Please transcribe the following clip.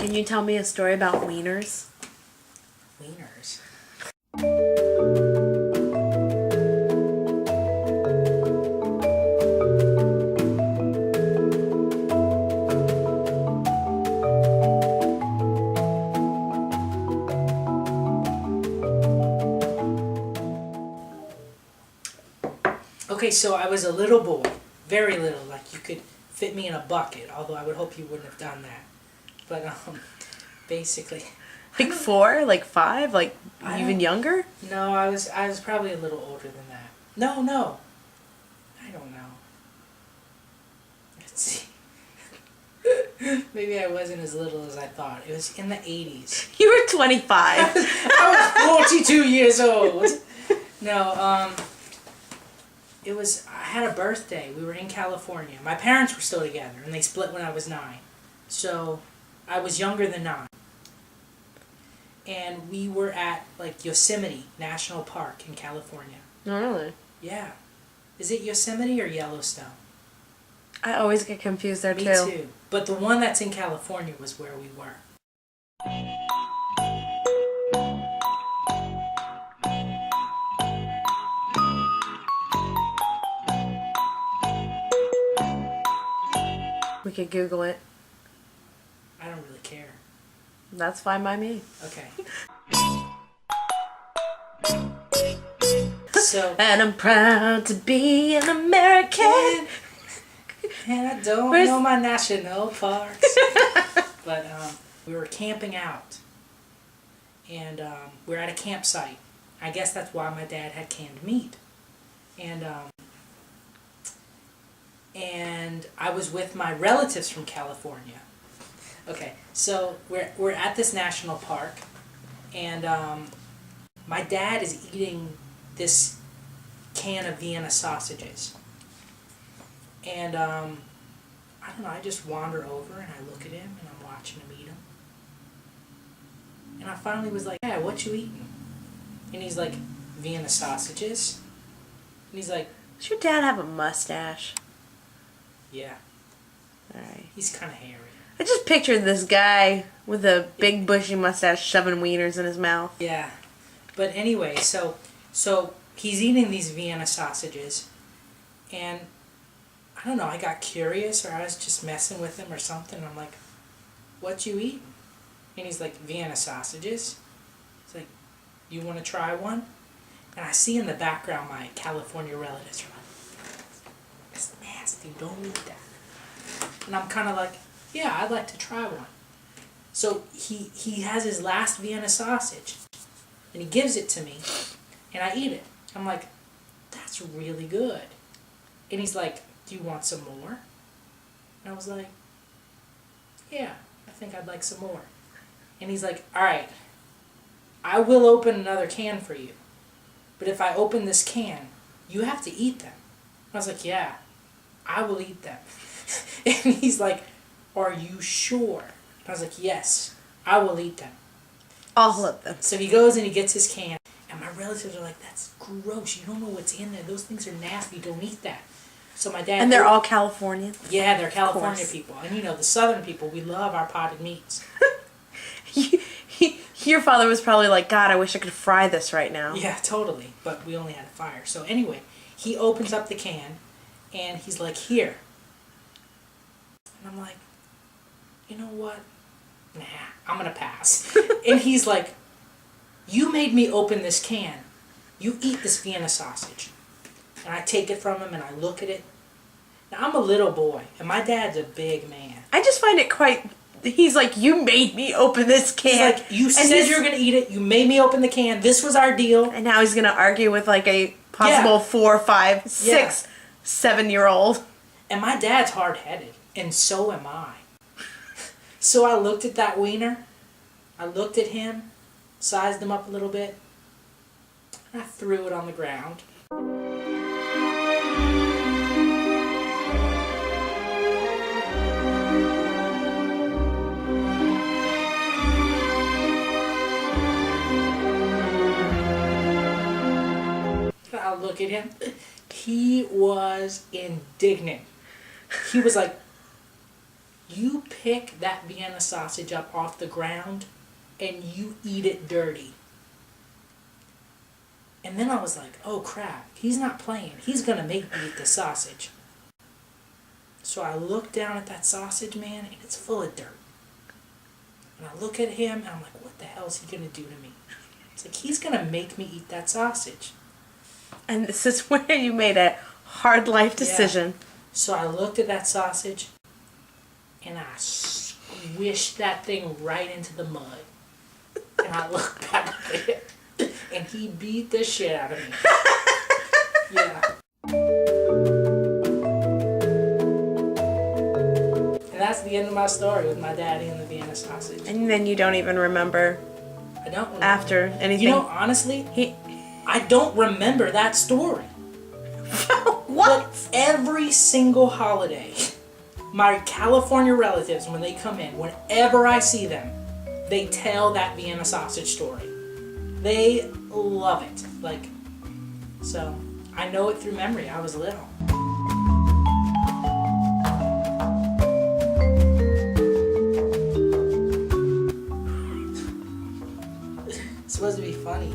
Can you tell me a story about wieners? Wieners? Okay, so I was a little boy, very little, like you could fit me in a bucket, although I would hope you wouldn't have done that. But basically, Like 4, like 5, like even younger? no, I was probably a little older than that. No, I don't know. Let's see. Maybe I wasn't as little as I thought. It was in the 80s. You were 25. I was 42 years old. No, it was, I had a birthday. We were in California. My parents were still together, and they split when I was 9. So, I was younger than 9. And we were at, like, Yosemite National Park in California. Oh, really? Yeah. Is it Yosemite or Yellowstone? I always get confused there, Me too. too. But the one that's in California was where we were. We could Google it. I don't really care. That's fine by me. Okay. So, And I'm proud to be an American. and I don't know my national parks. But we were camping out. And we were at a campsite. I guess that's why my dad had canned meat. And I was with my relatives from California. Okay, so we're at this national park, and my dad is eating this can of Vienna sausages. And I don't know, I just wander over and I look at him and I'm watching him eat them. And I finally was like, "Yeah, what you eating?" And he's like, "Vienna sausages." And he's like, Does your dad have a mustache? "Yeah." Alright. He's kind of hairy. I just pictured this guy with a big bushy mustache shoving wieners in his mouth. Yeah. But anyway, so he's eating these Vienna sausages, and I don't know, I got curious, or I was just messing with him or something. I'm like, "What you eating?" And he's like, "Vienna sausages." It's like, "You want to try one?" And I see in the background my California relatives are like, "It's nasty, don't eat that." And I'm kind of like, "Yeah, I'd like to try one." So he has his last Vienna sausage, and he gives it to me, and I eat it. I'm like, "That's really good." And he's like, "Do you want some more?" And I was like, "Yeah, I think I'd like some more." And he's like, "All right, I will open another can for you, but if I open this can, you have to eat them." I was like, "Yeah, I will eat them." And he's like, "Are you sure?" And I was like, "Yes, I will eat them." All of them. So he goes and he gets his can, and my relatives are like, "That's gross. You don't know what's in there. Those things are nasty. Don't eat that." So my dad... And they're all Californian? Yeah, they're California people. And you know, the southern people, we love our potted meats. Your father was probably like, "God, I wish I could fry this right now." Yeah, totally. But we only had a fire. So anyway, he opens up the can, and he's like, "Here." And I'm like, "You know what? Nah, I'm going to pass." And he's like, "You made me open this can. You eat this Vienna sausage." And I take it from him and I look at it. Now, I'm a little boy, and my dad's a big man. I just find it quite... He's like, "You made me open this can." He's like, "You said you were going to eat it. You made me open the can. This was our deal." And now he's going to argue with like a possible 4, 5, 6, 7-year-old. And my dad's hard-headed, and so am I. So I looked at that wiener, I looked at him, sized him up a little bit, and I threw it on the ground. I look at him, he was indignant. He was like, You pick that Vienna sausage up off the ground and you eat it dirty. And then I was like, oh crap, he's not playing. He's going to make me eat the sausage. So I look down at that sausage, man, and it's full of dirt. And I look at him and I'm like, what the hell is he going to do to me? It's like, he's going to make me eat that sausage. And this is where you made a hard life decision. Yeah. So I looked at that sausage and I squished that thing right into the mud. And I looked back at it and he beat the shit out of me. Yeah. And that's the end of my story with my daddy and the Vienna sausage. And then you don't even remember I don't remember. after anything. You know, honestly, I don't remember that story. What? But every single holiday, my California relatives, when they come in, whenever I see them, they tell that Vienna sausage story. They love it. Like, so I know it through memory. I was little. It's supposed to be funny.